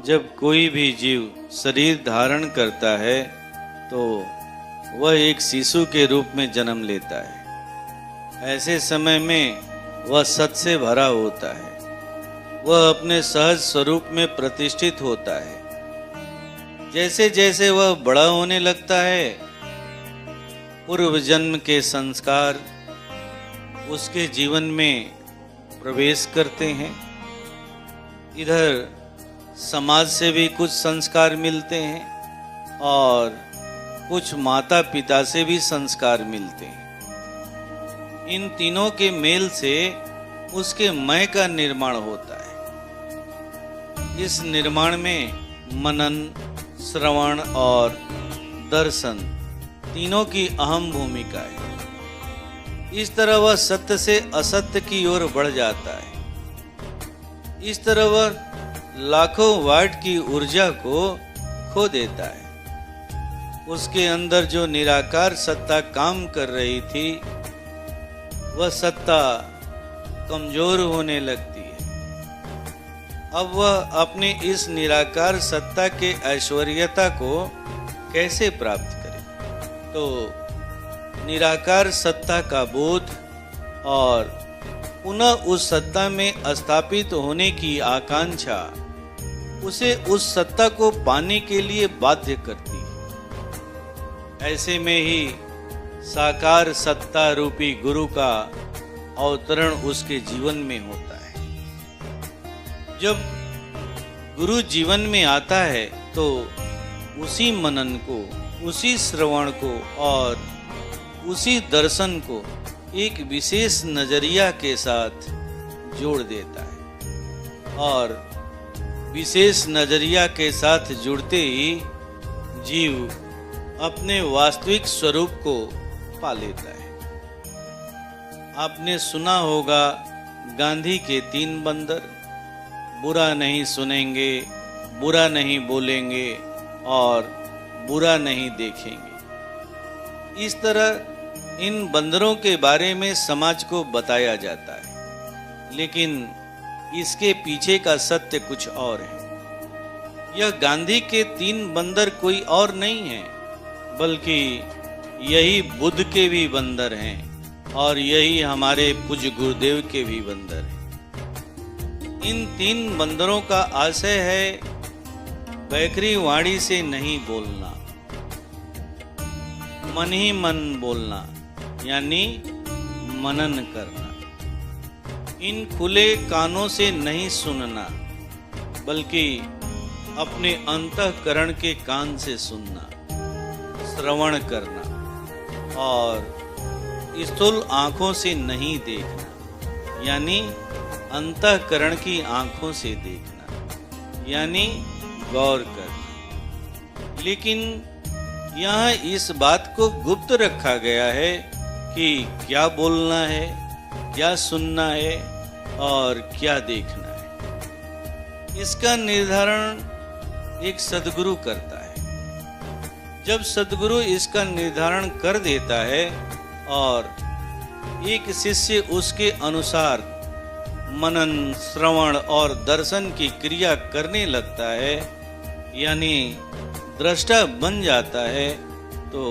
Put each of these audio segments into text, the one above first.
जब कोई भी जीव शरीर धारण करता है तो वह एक शिशु के रूप में जन्म लेता है। ऐसे समय में वह सत से भरा होता है, वह अपने सहज स्वरूप में प्रतिष्ठित होता है। जैसे जैसे वह बड़ा होने लगता है, पूर्व जन्म के संस्कार उसके जीवन में प्रवेश करते हैं। इधर समाज से भी कुछ संस्कार मिलते हैं और कुछ माता पिता से भी संस्कार मिलते हैं। इन तीनों के मेल से उसके मैं का निर्माण होता है। इस निर्माण में मनन, श्रवण और दर्शन तीनों की अहम भूमिका है। इस तरह वह सत्य से असत्य की ओर बढ़ जाता है। इस तरह वह लाखों वाट की ऊर्जा को खो देता है। उसके अंदर जो निराकार सत्ता काम कर रही थी, वह सत्ता कमजोर होने लगती है। अब वह अपनी इस निराकार सत्ता के ऐश्वर्यता को कैसे प्राप्त करे? तो निराकार सत्ता का बोध और पुनः उस सत्ता में स्थापित होने की आकांक्षा उसे उस सत्ता को पाने के लिए बाध्य करती है। ऐसे में ही साकार सत्ता रूपी गुरु का अवतरण उसके जीवन में होता है। जब गुरु जीवन में आता है तो उसी मनन को, उसी श्रवण को और उसी दर्शन को एक विशेष नजरिया के साथ जोड़ देता है और विशेष नजरिया के साथ जुड़ते ही जीव अपने वास्तविक स्वरूप को पा लेता है। आपने सुना होगा गांधी के 3 बंदर, बुरा नहीं सुनेंगे, बुरा नहीं बोलेंगे और बुरा नहीं देखेंगे। इस तरह इन बंदरों के बारे में समाज को बताया जाता है, लेकिन इसके पीछे का सत्य कुछ और है। यह गांधी के 3 बंदर कोई और नहीं है, बल्कि यही बुद्ध के भी बंदर हैं और यही हमारे पूज्य गुरुदेव के भी बंदर हैं। इन 3 बंदरों का आशय है बैखरी वाणी से नहीं बोलना, मन ही मन बोलना, यानी मनन करना। इन खुले कानों से नहीं सुनना, बल्कि अपने अंतःकरण के कान से सुनना, श्रवण करना और स्थूल आंखों से नहीं देखना, यानी अंतःकरण की आंखों से देखना, यानी गौर करना। लेकिन यहाँ इस बात को गुप्त रखा गया है कि क्या बोलना है, क्या सुनना है और क्या देखना है। इसका निर्धारण एक सद्गुरु करता है। जब सद्गुरु इसका निर्धारण कर देता है और एक शिष्य उसके अनुसार मनन, श्रवण और दर्शन की क्रिया करने लगता है, यानी दृष्टा बन जाता है, तो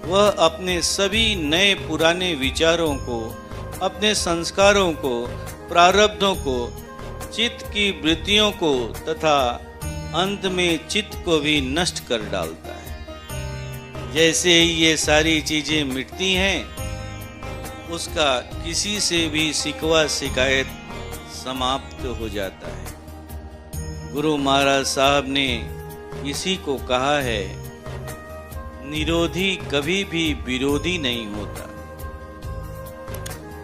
वह अपने सभी नए पुराने विचारों को, अपने संस्कारों को, प्रारब्धों को, चित्त की वृत्तियों को तथा अंत में चित्त को भी नष्ट कर डालता है। जैसे ही ये सारी चीजें मिटती हैं, उसका किसी से भी शिकवा शिकायत समाप्त हो जाता है। गुरु महाराज साहब ने इसी को कहा है, निरोधी कभी भी विरोधी नहीं होता।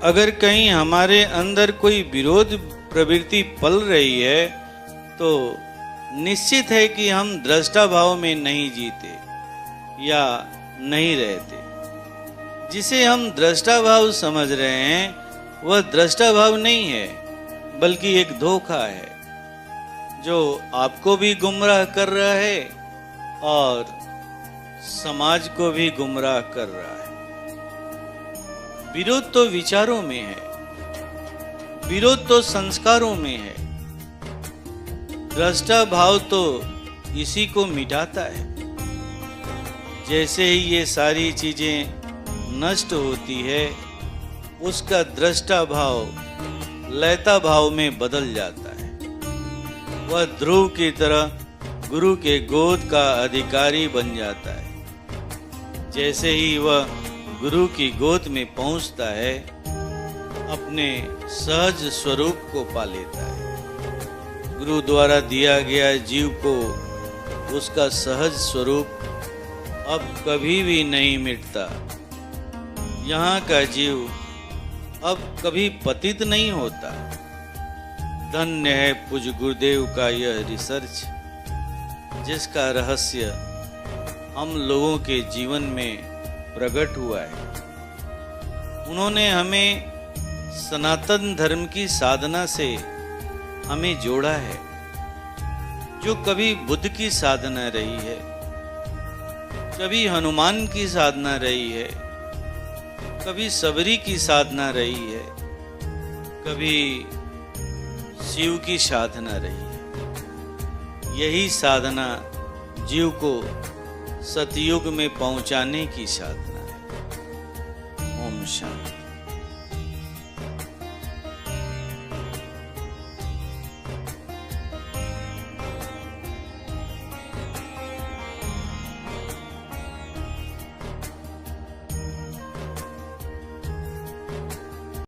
अगर कहीं हमारे अंदर कोई विरोध प्रवृत्ति पल रही है, तो निश्चित है कि हम दृष्टा भाव में नहीं जीते या नहीं रहते। जिसे हम दृष्टा भाव समझ रहे हैं, वह दृष्टा भाव नहीं है, बल्कि एक धोखा है जो आपको भी गुमराह कर रहा है और समाज को भी गुमराह कर रहा है। विरोध तो विचारों में है, विरोध तो संस्कारों में है। दृष्टा भाव तो इसी को मिटाता है। जैसे ही ये सारी चीजें नष्ट होती है, उसका दृष्टा भाव लयता भाव में बदल जाता है। वह ध्रुव की तरह गुरु के गोद का अधिकारी बन जाता है। जैसे ही वह गुरु की गोद में पहुंचता है, अपने सहज स्वरूप को पा लेता है। गुरु द्वारा दिया गया जीव को उसका सहज स्वरूप अब कभी भी नहीं मिटता। यहाँ का जीव अब कभी पतित नहीं होता। धन्य है पूज्य गुरुदेव का यह रिसर्च, जिसका रहस्य हम लोगों के जीवन में प्रकट हुआ है। उन्होंने हमें सनातन धर्म की साधना से हमें जोड़ा है, जो कभी बुद्ध की साधना रही है, कभी हनुमान की साधना रही है, कभी सबरी की साधना रही है, कभी शिव की साधना रही है। यही साधना जीव को सतयुग में पहुंचाने की साधना है। ओम शांति।